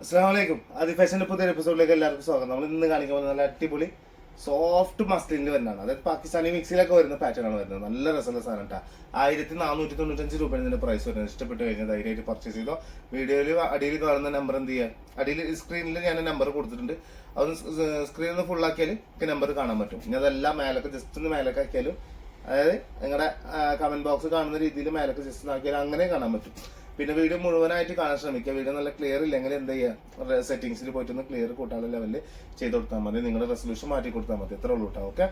അസ്സലാമലൈക്കും. ആദി ഫാഷന്റെ പുതിയ എപ്പിസോഡിലേക്ക് എല്ലാവർക്കും സ്വാഗതം. നമ്മൾ ഇന്ന് കാണിക്കാൻ പോകുന്നത് നല്ല അടിപൊളി സോഫ്റ്റ് മസ്ലിനിൽ വരുന്നതാണ്. അതായത് പാകിസ്ഥാനി മിക്സിയിലൊക്കെ വരുന്ന പാറ്റേൺ ആണ് വരുന്നത്. നല്ല രസമുള്ള സാധനം കേട്ടോ. 1495 രൂപയാണ് ഇതിന്റെ പ്രൈസ് വരുന്നത്. ഇഷ്ടപ്പെട്ട് കഴിഞ്ഞാൽ ധൈര്യമായിട്ട് പർച്ചേസ് ചെയ്തോ. വീഡിയോയിൽ അടിയിൽ കാണുന്ന നമ്പർ എന്ത് ചെയ്യുക, അടിയിൽ സ്ക്രീനിൽ ഞാൻ നമ്പർ കൊടുത്തിട്ടുണ്ട്. അതൊന്ന് സ്ക്രീനിൽ നിന്ന് ഫുൾ ആക്കിയാൽ നമ്പർ കാണാൻ പറ്റും. ഇനി അതെല്ലാം മേലൊക്കെ ജസ്റ്റ് ഒന്ന് മേലൊക്കെ ആക്കിയാലും, അതായത് നിങ്ങളുടെ കമന്റ് ബോക്സ് കാണുന്ന രീതിയിൽ മേലൊക്കെ ജസ്റ്റ് ഒന്ന് ആക്കിയാലും അങ്ങനെ കാണാൻ പറ്റും. പിന്നെ വീഡിയോ മുഴുവനായിട്ട് കാണാൻ ശ്രമിക്കുക. വീഡിയോ നല്ല ക്ലിയർ ഇല്ലെങ്കിൽ എന്ത് ചെയ്യുക, സെറ്റിംഗ്സിൽ പോയിട്ടൊന്ന് ക്ലിയർ കൂട്ടാനുള്ള ലെവലിൽ ചെയ്ത് കൊടുത്താൽ മതി. നിങ്ങളുടെ റെസൊല്യൂഷൻ മാറ്റി കൊടുത്താൽ മതി. എത്ര ഉള്ളൂ കേട്ടോ. ഓക്കെ,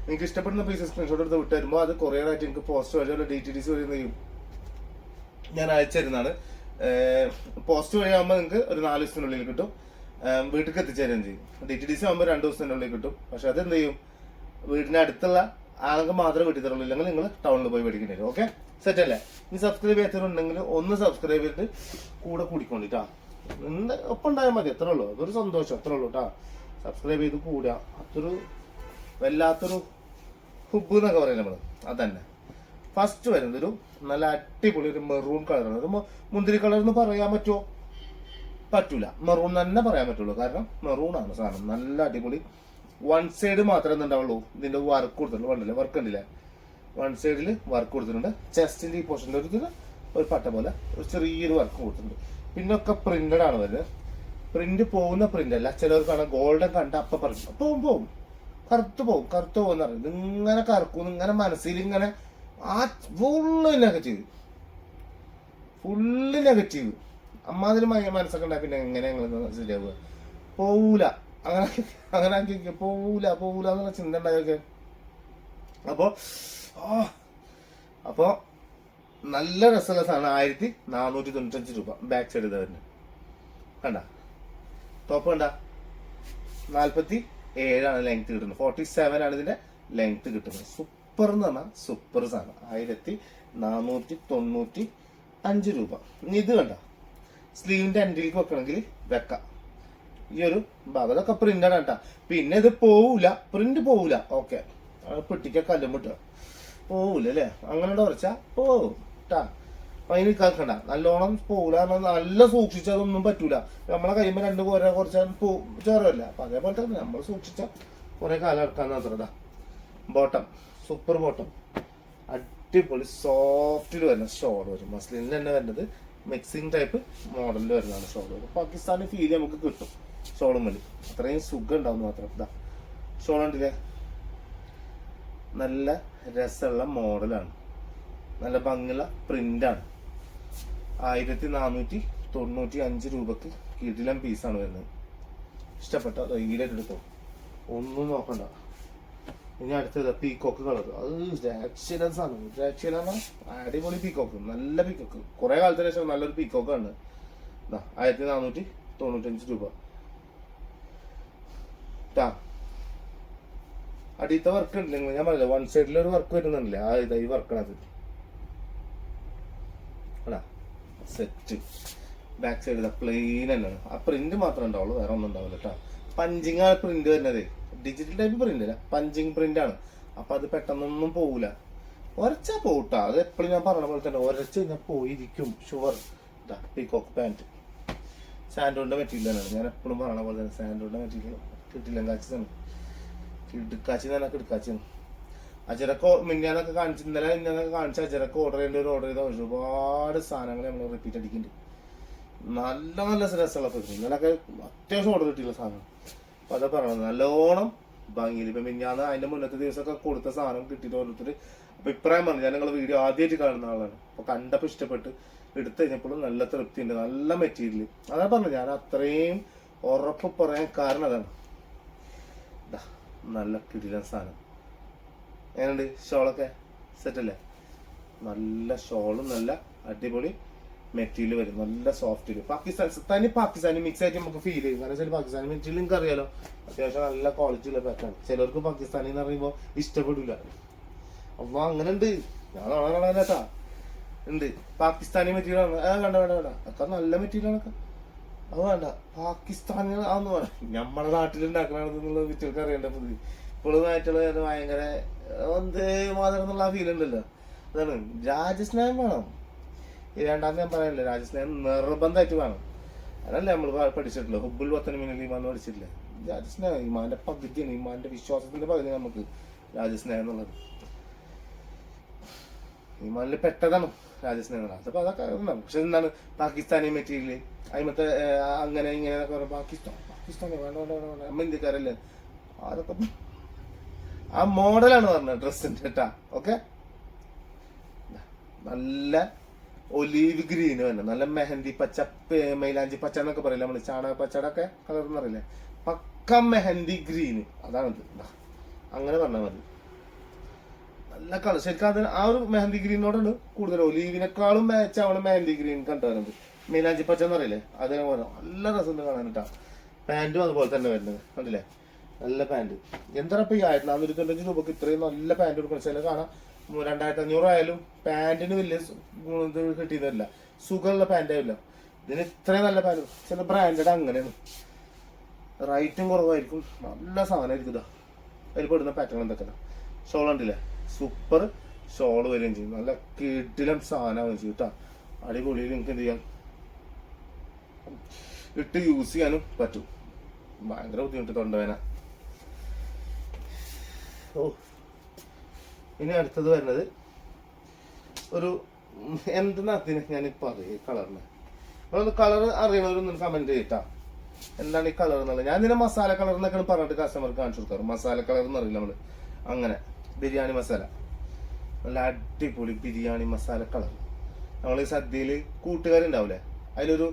നിങ്ങൾക്ക് ഇഷ്ടപ്പെടുന്ന പീസ് സ്ക്രീൻഷോട്ട് എടുത്ത് വിട്ട് വരുമ്പോൾ അത് കൊറിയർ ആയിട്ട് നിങ്ങൾക്ക് പോസ്റ്റ് വഴി അല്ല DTDC വഴി ചെയ്യും ഞാൻ അയച്ചു തരുന്നതാണ്. പോസ്റ്റ് വഴി ആകുമ്പോൾ നിങ്ങൾക്ക് ഒരു 4 ദിവസത്തിനുള്ളിൽ കിട്ടും. വീട്ടിലേക്ക് എത്തിച്ചേരുകയും ചെയ്യും. DTDC ആകുമ്പോൾ 2 ദിവസത്തിനുള്ളിൽ കിട്ടും. പക്ഷെ അത് എന്ത് ചെയ്യും, വീടിന്റെ അടുത്തുള്ള ആൾക്ക് മാത്രമേ വീട്ടിൽ തരുള്ളൂ. ഇല്ലെങ്കിൽ നിങ്ങൾ ടൗണിൽ പോയി മേടിക്കേണ്ടി വരും. ഓക്കെ, സെറ്റ് അല്ലേ? ഇനി സബ്സ്ക്രൈബ് ചെയ്യാത്തവരുണ്ടെങ്കിൽ ഒന്ന് സബ്സ്ക്രൈബ് ചെയ്തിട്ട് കൂടെ കൂടിക്കൊണ്ടിട്ടാ. എന്ത് ഒപ്പം ഉണ്ടായാൽ മതി, എത്ര ഉള്ളൂ. അതൊരു സന്തോഷം, എത്ര ഉള്ളൂ കേട്ടാ. സബ്സ്ക്രൈബ് ചെയ്ത് കൂടുക, അതൊരു വല്ലാത്തൊരു ഹുബ് എന്നൊക്കെ പറയും നമ്മള്. അതന്നെ ഫസ്റ്റ് വരുന്നത് ഒരു നല്ല അടിപൊളി ഒരു മെറൂൺ കളറാണ്. അത് മുന്തിരി കളർ എന്ന് പറയാൻ പറ്റുമോ? പറ്റൂല, മെറൂൺ തന്നെ പറയാൻ പറ്റുള്ളൂ. കാരണം മെറൂൺ ആണ് സാധനം. നല്ല അടിപൊളി. വൺ സൈഡ് മാത്രമേ ഉണ്ടാവുള്ളൂ ഇതിന്റെ വർക്ക് കൊടുത്തിട്ടുള്ളൂ. വണ്ടില്ലേ വർക്ക് ഉണ്ടല്ലേ, വൺ സൈഡിൽ വർക്ക് കൊടുത്തിട്ടുണ്ട്. ചെസ്റ്റിന്റെ ഈ പോർഷനിൽ ഒരു പട്ട പോലെ ഒരു ചെറിയൊരു വർക്ക് കൊടുത്തിട്ടുണ്ട്. പിന്നൊക്കെ പ്രിന്റഡ് ആണ് വരുന്നത്. പ്രിന്റ് പോകുന്ന പ്രിന്റ് അല്ല. ചിലവർക്കാണ് ഗോൾഡൻ കണ്ട അപ്പൊ പറഞ്ഞു പോവും കറുത്ത് പോകുന്ന അറിയാം. ഇങ്ങനെ കറക്കും, ഇങ്ങനെ മനസ്സിൽ ഇങ്ങനെ ആ ഫുള്ള് നെഗറ്റീവ് അമ്മാതിരി മനസ്സൊക്കെ ഉണ്ടായി. പിന്നെ എങ്ങനെ ശരിയാവുക? പോവൂല, അങ്ങനെ പോവൂല എന്നുള്ള ചിന്ത ഉണ്ടായൊക്കെ. അപ്പോ നല്ല രസമുള്ള സാധനം. 1495 രൂപ. ബാക്ക് സൈഡ് ഇതാ വരുന്നത്. കണ്ട ടോപ്പ് കണ്ട 47 ലെങ്ത് കിട്ടുന്നത്. 47 ആണ് ഇതിന്റെ ലെങ്ത് കിട്ടുന്നത്. സൂപ്പർ എന്ന് പറഞ്ഞാൽ സൂപ്പർ സാധനം. 1495 രൂപ. ഇനി ഇത് കണ്ട സ്ലീവിന്റെ എൻഡിലേക്ക് വെക്കണമെങ്കിൽ വെക്കാം. ഈ ഒരു ഭാഗം ഇതൊക്കെ പ്രിന്റാണ് കേട്ടാ. പിന്നെ ഇത് പോവൂല, പ്രിന്റ് പോവൂല. ഓക്കെ, പെട്ടിക്ക കല്ലുമുട്ട പോവൂല അല്ലേ? അങ്ങനെ കുറച്ചാ പോവും ട്ടാ. അതിന് കേൾക്കണ്ട, നല്ലോണം പോവൂല. നല്ല സൂക്ഷിച്ചതൊന്നും പറ്റൂല. നമ്മളെ കൈമ്പോ 2 കോര കുറച്ചാൽ ചോരല്ല. അപ്പൊ അതേപോലെ തന്നെ നമ്മൾ സൂക്ഷിച്ച കുറെ കാലം എടുക്കാൻ അത്രതാ. ബോട്ടം സൂപ്പർ ബോട്ടം, അടിപൊളി സോഫ്റ്റിൽ വരുന്ന ഷോൾ വരും. മസ്ലിനിൽ തന്നെ വരുന്നത് മിക്സിംഗ് ടൈപ്പ് മോഡലിൽ വരുന്നതാണ് ഷോൾ വരും. പാകിസ്ഥാനി ഫീൽ നമുക്ക് കിട്ടും ഷോളും മതി. അത്രയും സുഖം ഉണ്ടാവും മാത്രം. ഇതാ ഷോൾ ഉണ്ടല്ലേ, നല്ല രസമുള്ള മോഡലാണ്, നല്ല ഭംഗിയുള്ള പ്രിന്റാണ്. 1495 രൂപക്ക് കിടിലം പീസാണ് വരുന്നത്. ഇഷ്ടപ്പെട്ട ധൈര്യമായിട്ട് എടുത്തോ, ഒന്നും നോക്കണ്ട. ഇനി അടുത്തത് പീക്കോക്ക് കളർ. അത് രക്ഷയിലാണ്. അടിപൊളി പീക്കോക്ക്, നല്ല പീക്കോക്ക്. കുറെ കാലത്തിന് ശേഷം നല്ലൊരു പീക്കോക്കാണ്. 1495 രൂപ. അടിയത്തെ വർക്ക് ഉണ്ടെങ്കിൽ ഞാൻ പറഞ്ഞില്ല, വൺ സൈഡിൽ ഒരു വർക്ക് വരുന്നുണ്ടല്ലേ, ആ ഇതാ ഈ വർക്കാണത്. സെറ്റ്. ബാക്ക് സൈഡ് ഇതാ പ്ലെയിൻ തന്നെയാണ്. ആ പ്രിന്റ് മാത്രമേ ഉണ്ടാവുള്ളൂ, വേറെ ഒന്നും ഉണ്ടാവില്ല കേട്ടോ. പഞ്ചിങ് ആണ് പ്രിന്റ് വരുന്നത്. ഡിജിറ്റൽ ടൈപ്പ് പ്രിന്റ് അല്ല, പഞ്ചിങ് പ്രിന്റ് ആണ്. അപ്പൊ അത് പെട്ടെന്നൊന്നും പോവില്ല. ഒരച്ചാ പോട്ടാ. അത് എപ്പോഴും ഞാൻ പറഞ്ഞ പോലെ തന്നെ ഒരച്ച് കഴിഞ്ഞാൽ പോയിരിക്കും ഷുവർ. പീകോക്ക് പാന്റ് സാൻഡോണിന്റെ മെറ്റീരിയൽ തന്നെയാണ്. ഞാൻ എപ്പോഴും പറയണ പോലെ തന്നെ സാൻഡോണിന്റെ മെറ്റീരിയൽ കിട്ടില്ല. കിടക്കാച്ചി തന്നെ കിടക്കാച്ചിയാണ്. അജരക്ക് മിന്നാനൊക്കെ കാണിച്ചു, ഇന്നലെ മിന്നാനൊക്കെ കാണിച്ച അജരക്ക് ഓർഡർ ചെയ്ത ഒരുപാട് സാധനങ്ങൾ നമ്മൾ റിപ്പീറ്റ് അടിക്കുന്നുണ്ട്. നല്ല നല്ല രസമുള്ള ഇന്നലൊക്കെ അത്യാവശ്യം ഓർഡർ കിട്ടിയുള്ള സാധനം. അപ്പൊ അതാ പറയണത്, നല്ലോണം ഭംഗിയിൽ. ഇപ്പൊ മിന്നാന്ന് അതിന്റെ മുന്നത്തെ ദിവസമൊക്കെ കൊടുത്ത സാധനം കിട്ടിയിട്ട് ഓരോരുത്തർ അഭിപ്രായം പറഞ്ഞു. ഞാൻ നിങ്ങളെ വീഡിയോ ആദ്യമായിട്ട് കാണുന്ന ആളാണ്. അപ്പൊ കണ്ടപ്പോൾ ഇഷ്ടപ്പെട്ട് എടുത്തു കഴിഞ്ഞപ്പോഴും നല്ല തൃപ്തി ഉണ്ട്, നല്ല മെറ്റീരിയൽ. അതാ പറഞ്ഞു, ഞാൻ അത്രയും ഉറപ്പ് പറയാൻ കാരണം അതാണ്. നല്ല കിടിലൻ സാധനം. എങ്ങനെയുണ്ട് ഷോളൊക്കെ? സെറ്റ് അല്ലേ? നല്ല ഷോളും നല്ല അടിപൊളി മെറ്റീരിയൽ വരും, നല്ല സോഫ്റ്റ്. പാകിസ്ഥാനി മിക്സ് ആയിട്ട് നമുക്ക് ഫീൽ ചെയ്യും. കാരണം വെച്ചാൽ പാകിസ്ഥാനി മെറ്റീരിയൽ നിങ്ങൾക്ക് അറിയാലോ, അത്യാവശ്യം നല്ല ക്വാളിറ്റി ഉള്ള പാറ്റാണ്. ചിലർക്ക് പാകിസ്ഥാനി എന്ന് പറയുമ്പോൾ ഇഷ്ടപ്പെടില്ല. അപ്പൊ അങ്ങനെ ഉണ്ട്. ഞാൻ കേട്ടാ ഉണ്ട് പാകിസ്ഥാനി മെറ്റീരിയൽ ആണ്. വേണ്ട അതൊക്കെ നല്ല മെറ്റീരിയൽ ആണ്. അത് വേണ്ട, പാകിസ്ഥാനി ആന്ന് പറയാം. നമ്മുടെ നാട്ടിലുണ്ടാക്കണമെന്നുള്ള കുട്ടികൾക്ക് അറിയേണ്ടത്. ഇപ്പോഴുമായിട്ടുള്ള ഭയങ്കര വന്ദേ മാതരം എന്നുള്ള ആ ഫീൽ ഉണ്ടല്ലോ. അതാണ്. രാജസ്നേഹം വേണം. ഈ രണ്ടാമത് ഞാൻ പറയാനില്ല, രാജസ്നേഹം നിർബന്ധമായിട്ട് വേണം. അതല്ലേ നമ്മൾ പഠിച്ചിട്ടില്ല, ഹുബുൽ വത്തന് മിനൽ ഈമാൻ എന്ന് പഠിച്ചിട്ടില്ല. രാജസ്നേഹം ഈമാന്റെ പകുതിയാണ്, ഈമാന്റെ വിശ്വാസത്തിന്റെ പകുതി നമുക്ക് രാജസ്നേഹം എന്നുള്ളത്. ഈമാനിൽ പെട്ടതാണ് രാജസ്നേഹം. അതപ്പോൾ അതൊക്കെ ഉണ്ടാവും. പക്ഷെ എന്താണ് പാകിസ്ഥാനി മെറ്റീരിയൽ അതിമത്തെ അങ്ങനെ ഇങ്ങനെ പാകിസ്ഥാനി വേണ്ട വേണ്ട വേണ്ട അമ്മ ഇന്ത്യക്കാരല്ലേ, അതൊക്കെ ആ മോഡലാണ് പറഞ്ഞത് ഡ്രസ്സിന്റെ കേട്ടാ. ഓക്കെ, നല്ല ഒലീവ് ഗ്രീന് തന്നെ, നല്ല മെഹന്തി പച്ച, മൈലാഞ്ചി പച്ച എന്നൊക്കെ പറയില്ല നമ്മള്, ചാണക പച്ചയുടെ ഒക്കെ കളർ എന്ന് പറയില്ലേ, പക്ക മെഹന്തി ഗ്രീന് അതാണിത്. അങ്ങനെ പറഞ്ഞാൽ മതി. നല്ല കളർ ശരിക്കും അത് ആ ഒരു മെഹന്തി ഗ്രീനോടാണ് കൂടുതൽ, ഒലീവിനെക്കാളും മാച്ച് ആവണം മെഹന്തി ഗ്രീൻ കണ്ടുവരുന്നത്. മൈലാഞ്ചി പച്ച എന്ന് പറയില്ലേ അതേപോലെ നല്ല രസം കാണാനിട്ടാ. പാന്റും അതുപോലെ തന്നെ വരുന്നത് കണ്ടില്ലേ, നല്ല പാന്റ്. എന്താ ഇപ്പൊ ഈ 1495 രൂപക്ക് ഇത്രയും നല്ല പാന്റ് കൊടുക്കണം. ചില കാണാം 2500 ആയാലും പാന്റിന് വലിയ ഇത് കിട്ടിയതല്ല, സുഖമുള്ള പാന്റ് ആവില്ല. ഇതിന് ഇത്രയും നല്ല പാന്റ്. ചില ബ്രാൻഡഡ് അങ്ങനെയാണ്, റേറ്റും കുറവായിരിക്കും, നല്ല സാധനമായിരിക്കും. ഇതാ അതിൽ പെടുന്ന പാറ്റേൺ എന്തൊക്കെ. ഷോൾ ഉണ്ടല്ലേ, സൂപ്പർ ഷോള് വരികയും ചെയ്യും, നല്ല കിടിലം സാധനമാവുകയും ചെയ്യും കേട്ടോ. അടിപൊളിയിൽ നിങ്ങൾക്ക് എന്ത് ചെയ്യാം, ഇട്ട് യൂസ് ചെയ്യാനും പറ്റും. ഭയങ്കര ബുദ്ധിമുട്ട് തൊണ്ടവേന. ഓ, ഇനി അടുത്തത് വരുന്നത് ഒരു എന്തെന്നതിന് ഞാനിപ്പോൾ അറിയാം കളറിന്. നമ്മളൊന്ന് കളർ അറിയണവരൊന്നും കമന്റ് ചെയ്യട്ടാ, എന്താണ് ഈ കളർ എന്നുള്ളത്. ഞാൻ ഇതിനെ മസാല കളർ എന്നൊക്കെയാണ് പറഞ്ഞിട്ട് കസ്റ്റമർക്ക് കാണിച്ചു കൊടുക്കാറ്. മസാല കളർ എന്ന് അറിയില്ല നമ്മള്. അങ്ങനെ ബിരിയാണി മസാല, നല്ല അടിപൊളി ബിരിയാണി മസാല കളർ. നമ്മൾ ഈ സദ്യയിൽ കൂട്ടുകാരുണ്ടാവില്ലേ, അതിലൊരു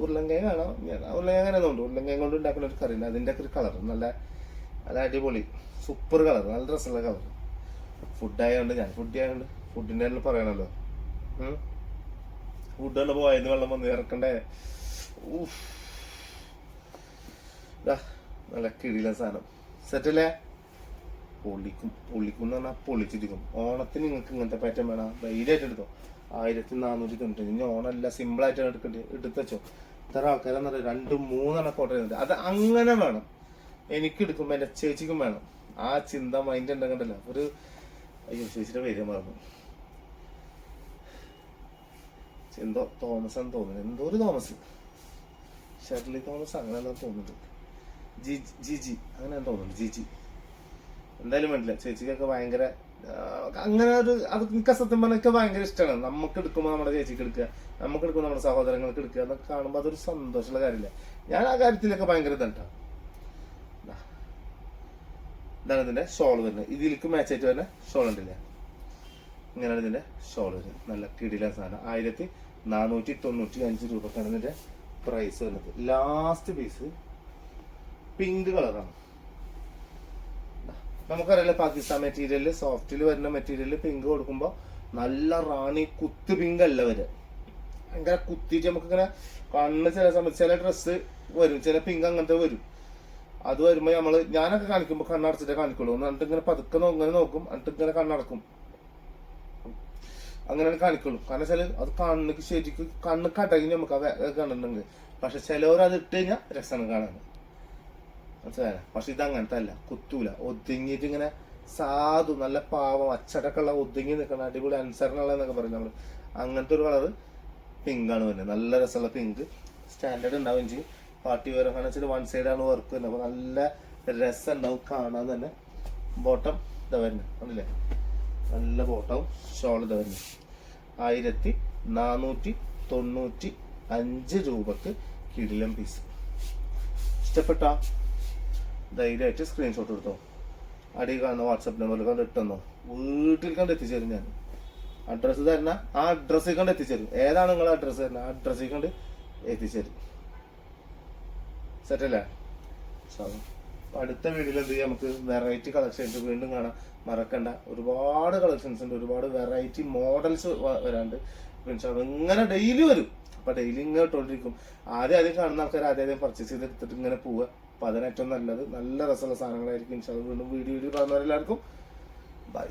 ഉരുളങ്കയം കാണാം, ഉരുളങ്കയം ഉണ്ട്, ഉരുളങ്കയം കൊണ്ട് ഉണ്ടാക്കുന്ന ഒരു കറി ഉണ്ട്, അതിൻ്റെ ഒക്കെ ഒരു കളർ നല്ല നല്ല അടിപൊളി സൂപ്പർ കളർ, നല്ല രസമുള്ള കളർ. ഫുഡായതുകൊണ്ട് ഞാൻ ഫുഡിൻ്റെ തന്നെ പറയണല്ലോ. ഫുഡ് തന്നെ പോയത് വെള്ളം വന്ന് ഇറക്കണ്ടേ. നല്ല കിടില സാധനം സെറ്റല്ലേ. പൊള്ളിക്കും എന്ന് പറഞ്ഞാൽ പൊള്ളിച്ചിരിക്കും. ഓണത്തിന് നിങ്ങൾക്ക് ഇങ്ങനത്തെ പാറ്റേൺ വേണം, ധൈര്യമായിട്ട് എടുത്തോ. 1495. ഇനി ഓണമല്ല, സിമ്പിളായിട്ടാണ് എടുത്ത് വെച്ചോ. ഇത്ര ആൾക്കാരെന്ന് പറയാം 2-3 കോട്ട ചെയ്യുന്നുണ്ട്. അത് അങ്ങനെ വേണം. എനിക്ക് എടുക്കുമ്പോൾ എൻ്റെ ചേച്ചിക്കും വേണം. ആ ചിന്ത മൈൻഡ് ഉണ്ടെങ്കിലല്ല ഒരു അയ്യോ ചേച്ചിയുടെ പേര് മറന്നു, എന്തോ തോമസ് എന്ന് തോന്നുന്നു, എന്തോ ഒരു തോമസ്, ഷെർലി തോമസ് അങ്ങനെ എന്താ തോന്നുന്നുണ്ട്, ജിജി അങ്ങനെ തോന്നുന്നുണ്ട്, ജിജി. എന്തായാലും വേണ്ടില്ല, ചേച്ചിക്കൊക്കെ ഭയങ്കര അങ്ങനെ ഒരു അത് എനിക്ക് സത്യം പറഞ്ഞൊക്കെ ഭയങ്കര ഇഷ്ടമാണ്. നമുക്ക് എടുക്കുമ്പോൾ നമ്മുടെ ചേച്ചിക്ക് എടുക്കുക, നമുക്ക് എടുക്കുമ്പോൾ നമ്മുടെ സഹോദരങ്ങൾക്ക് എടുക്കുക എന്നൊക്കെ കാണുമ്പോൾ അതൊരു സന്തോഷമുള്ള കാര്യമില്ല. ഞാൻ ആ കാര്യത്തിലൊക്കെ ഭയങ്കര ഇതാണ്. ഇതാണ് ഇതിന്റെ ഷോൾ വരുന്നത്. ഇതിലേക്ക് മാച്ച് ആയിട്ട് വരുന്ന ഷോൾ ഉണ്ടില്ല, ഇങ്ങനെയാണ് ഇതിന്റെ ഷോൾ വരുന്നത്. നല്ല കിടില സാധനം. 1495 രൂപക്കാണ് ഇതിന്റെ പ്രൈസ് വരുന്നത്. ലാസ്റ്റ് പീസ് പിങ്ക് കളറാണ്. നമുക്കറിയാലോ പാകിസ്ഥാൻ മെറ്റീരിയല്, സോഫ്റ്റിൽ വരുന്ന മെറ്റീരിയല് പിങ്ക് കൊടുക്കുമ്പോൾ നല്ല റാണി കുത്ത് പിങ്ക് അല്ല വരിക, ഭയങ്കര കുത്തിയിട്ട് നമുക്കിങ്ങനെ കണ്ണ് ചില സമയത്ത് ചില ഡ്രസ്സ് വരും, ചില പിങ്ക് അങ്ങനത്തെ വരും. അത് വരുമ്പോൾ ഞാനൊക്കെ കാണിക്കുമ്പോൾ കണ്ണടച്ചിട്ടേ കാണിക്കുള്ളൂ. എന്നിട്ട് ഇങ്ങനെ പതുക്കെ ഇങ്ങനെ നോക്കും, എന്നിട്ട് ഇങ്ങനെ കണ്ണടക്കും, അങ്ങനെ കാണിക്കുള്ളൂ. കാരണം വെച്ചാൽ അത് കണ്ണിക്ക് ശരിക്കും കണ്ണ് കടകി നമുക്ക് കണ്ടിട്ടുണ്ടെങ്കിൽ. പക്ഷെ ചിലവർ അത് ഇട്ട് കഴിഞ്ഞാൽ രസമാണ് കാണാൻ, മനസ്സിലായ. പക്ഷെ ഇത് അങ്ങനത്തെ അല്ല, കുത്തൂല, ഒതുങ്ങിയിട്ട് ഇങ്ങനെ സാധു നല്ല പാവം അച്ചടക്കമുള്ള ഒതുങ്ങി നിൽക്കണം, അടിപൊളി അനുസരണമുള്ള എന്നൊക്കെ പറയും നമ്മള്. അങ്ങനത്തെ ഒരു കളറ് പിങ്കാണ് വരുന്നത്. നല്ല രസമുള്ള പിങ്ക്, സ്റ്റാൻഡേർഡ് ഉണ്ടാവുകയും ചെയ്യും. പാർട്ടി വെയർ കാരണം വെച്ചാൽ 1 സൈഡാണ് വർക്ക് വരുന്നത്, അപ്പൊ നല്ല രസം ഉണ്ടാവും കാണാൻ തന്നെ. ബോട്ടം ഇതാ വരുന്നത് കണ്ടില്ലേ, നല്ല ബോട്ടവും ഷോൾ ഇതാ വരുന്നത്. 1495 രൂപക്ക് കിടിലം പീസ്. ഇഷ്ടപ്പെട്ടാ ധൈര്യമായിട്ട് സ്ക്രീൻഷോട്ട് എടുത്തോ, അടിയിൽ കാണുന്ന വാട്സപ്പ് നമ്പറിൽ കണ്ട് ഇട്ടെന്നോ, വീട്ടിൽ കണ്ട് എത്തിച്ചേരും. ഞാൻ അഡ്രസ്സ് തരണ ആ അഡ്രസ്സിൽ കണ്ട് എത്തിച്ചേരും. ഏതാണ് നിങ്ങളെ അഡ്രസ്സ് തരണ ആ അഡ്രസ്സിൽ കണ്ട് എത്തിച്ചേരും. സെറ്റല്ലേ. അടുത്ത വീഡിയോയിൽ എന്ത് ചെയ്യാം, നമുക്ക് വെറൈറ്റി കളക്ഷൻസ് വീണ്ടും കാണാം. മറക്കണ്ട, ഒരുപാട് കളക്ഷൻസ് ഉണ്ട്, ഒരുപാട് വെറൈറ്റി മോഡൽസ് വരാണ്ട്. ഇങ്ങനെ ഡെയിലി വരും. അപ്പൊ ഡെയിലി ഇങ്ങനെ ഇട്ടോണ്ടിരിക്കും. ആദ്യം കാണുന്ന ആൾക്കാർ ആദ്യം പർച്ചേസ് ചെയ്ത് എടുത്തിട്ട് ഇങ്ങനെ പോവുക. അപ്പൊ അതിനേറ്റവും നല്ലത് നല്ല രസമുള്ള സാധനങ്ങളായിരിക്കും. വീണ്ടും വീഡിയോ കാണുന്നവരെല്ലാവർക്കും ബൈ.